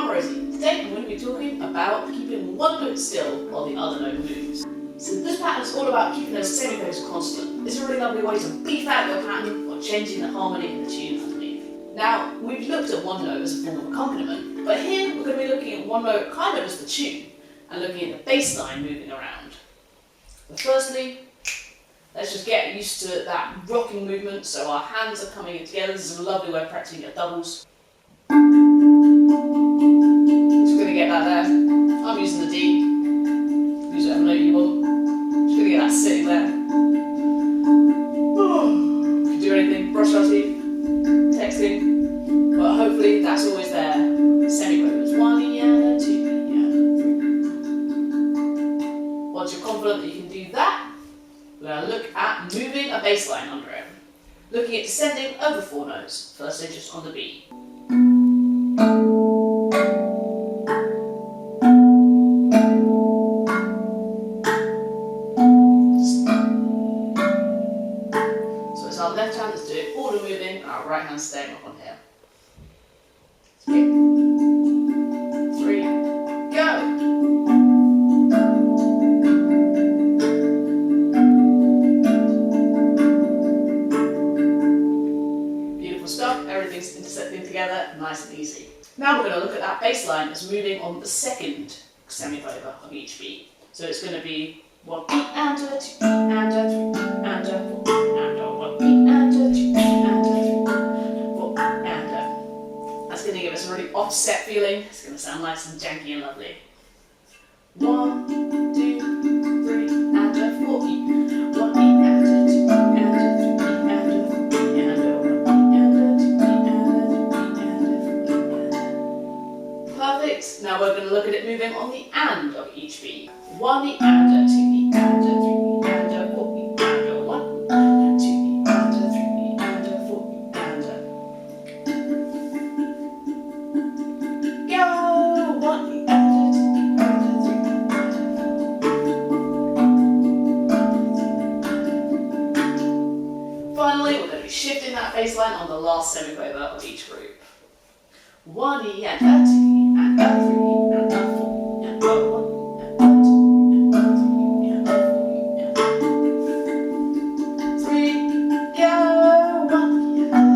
I'm Rosie. Today I'm going to be talking about keeping one note still while the other note moves. So this pattern is all about keeping those semiquavers constant. It's a really lovely way to beef out your pattern while changing the harmony in the tune underneath. Now, we've looked at one note as a form of accompaniment, but here we're going to be looking at one note kind of as the tune and looking at the bass line moving around. But firstly, let's just get used to that rocking movement so our hands are coming in together. This is a lovely way of practicing your doubles. Just going to get that there. I'm using the D. Use whatever note you want. Just going to get that sitting there. You can do anything, brush our teeth, texting, but hopefully that's always there. Semiquavers, 1 E and a 2 E and a 3. Once you're confident that you can do that, we're going to look at moving a bass line under it. Looking at descending over 4 notes, firstly just on the B. So it's our left hand that's doing all the moving, and our right hand staying up on here. Skip. 3, go! Stuff, everything's intersecting together, nice and easy. Now we're going to look at that bass line as moving on the second semiquaver of each beat. So it's going to be 1 E and a 2 E and a 3 and a 4 and a 1 E and a 2 E and a 3 4 and a. That's going to give us a really offset feeling. It's going to sound nice and janky and lovely. 1, 2, 3 and a 4 E. 1 E and a 2 E and a 3 E and a 4 E and a 1. Perfect. Now we're going to look at it moving on the and of each beat. 1 E and a 2 E and a 3 E and a 4 E and a 1 and 2 E and a 3 E and a 4 E and a. Go! 1 E and a 2 E and a 3 E and a 4. Finally, we're going to be shifting that bass line on the last semiquaver of each group. 1 E and a 2 E and a 3 E and a 4 and a 1 and a 2 and a 3 and a 4 and a 3, go! 1 E and a 2 1 E and a 2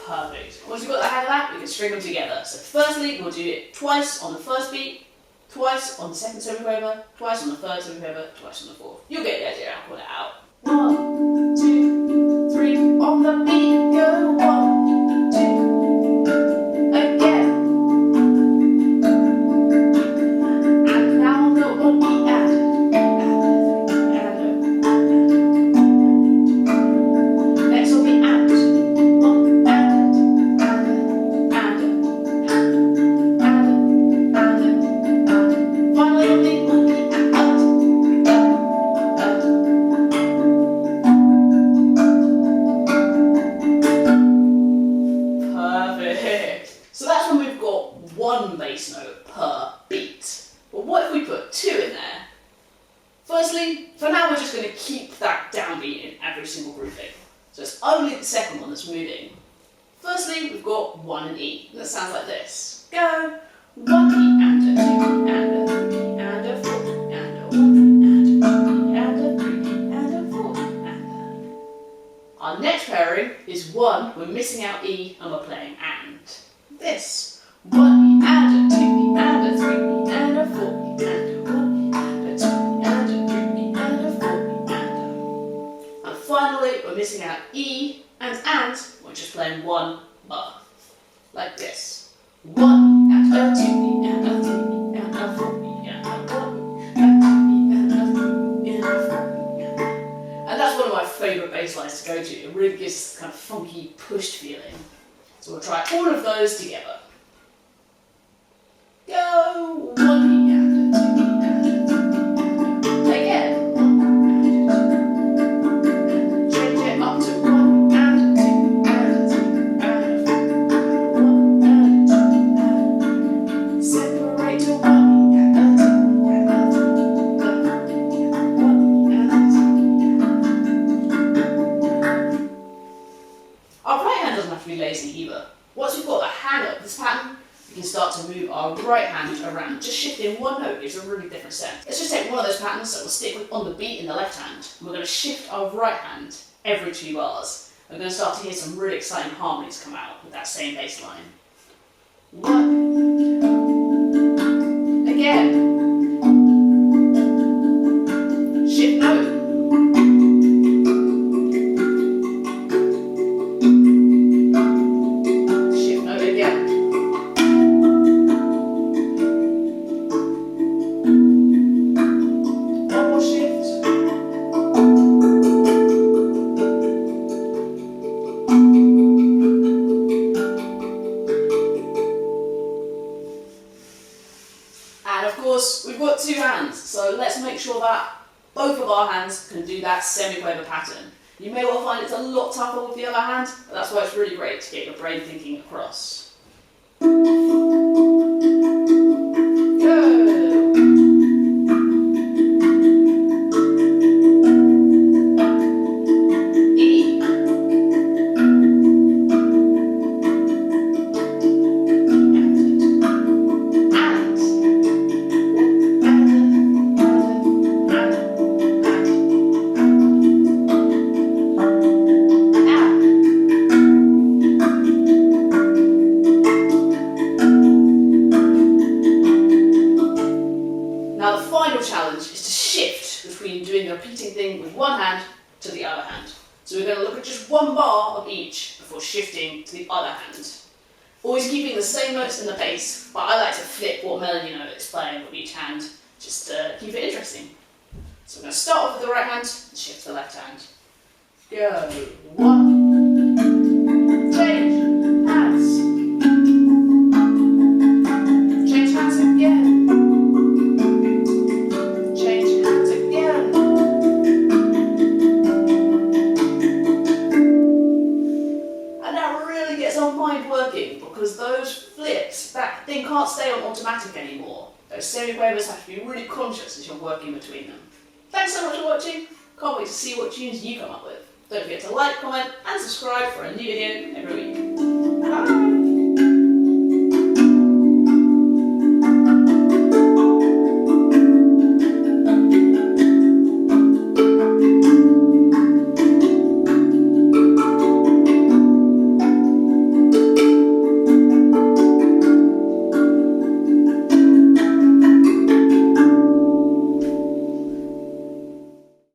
Perfect. Once you've got the hang of that, we can string them together. So firstly, we'll do it twice on the first beat, twice on the second semiquaver, twice on the third semiquaver, twice on the fourth. You'll get the idea, I'll put it out. 1, 2, 3, on the beat, go 1, 2, again. And now on the 1 E and next on the and. 1 and. Finally on the 1 E and. So that's when we've got one bass note per beat. But what if we put 2 in there? Firstly, for now we're just going to keep that downbeat in every single grouping. So it's only the second one that's moving. Firstly, we've got 1 and E. That sounds like this. Go! 1 E and a 2 E and a 3 E and a 4 E and a 1 and a 2 E and a 3 E and a 4 E and a. Our next pairing is 1, we're missing out E and we're playing and. This 1 E and a 2 E and a 3 E and a 4 E and a 1 E and a 2 E and a 3 E and a 4 E and a. And finally, we're missing out E and we're just playing 1 bar. Like this. 1 E and a 2 E and a 3 E and a 4 E and a 1 E and 2 E and a 3 E and a 4 E and a. And that's one of my favourite bass lines to go to. It really gives this kind of funky, pushed feeling. So we'll try all of those together. Go! 1 E and a 2 E and a 3 E and a. Again. 1 and a 2 change it up to 1 and a 2 and a 3 and a 4 and a 1 and a 2 and a. Separate to 1 and a 2 and a 3 and a 1 and a 2 and a. be lazy either. Once we've got the hang of this pattern, we can start to move our right hand around. Just shifting one note gives a really different sound. Let's just take one of those patterns that we'll stick with on the beat in the left hand. We're going to shift our right hand every 2 bars. We're going to start to hear some really exciting harmonies come out with that same bass line. 1. Again. Shift note. Shift note again. One more shift. And of course, we've got 2 hands, so let's make sure that both of our hands can do that semiquaver pattern. You may well find it's a lot tougher with the other hand, but that's why it's really great to get your brain thinking across. Now the final challenge is to shift between doing the repeating thing with one hand to the other hand. So we're going to look at just 1 bar of each before shifting to the other hand. Always keeping the same notes in the bass, but I like to flip what melody note it's playing with each hand, just to keep it interesting. So we're going to start off with the right hand and shift to the left hand. Go. 1. Change hands. Change hands again. Working because those flips, that thing can't stay on automatic anymore. Those semiquavers have to be really conscious as you're working between them. Thanks so much for watching. Can't wait to see what tunes you come up with. Don't forget to like, comment and subscribe for a new video every week. Bye!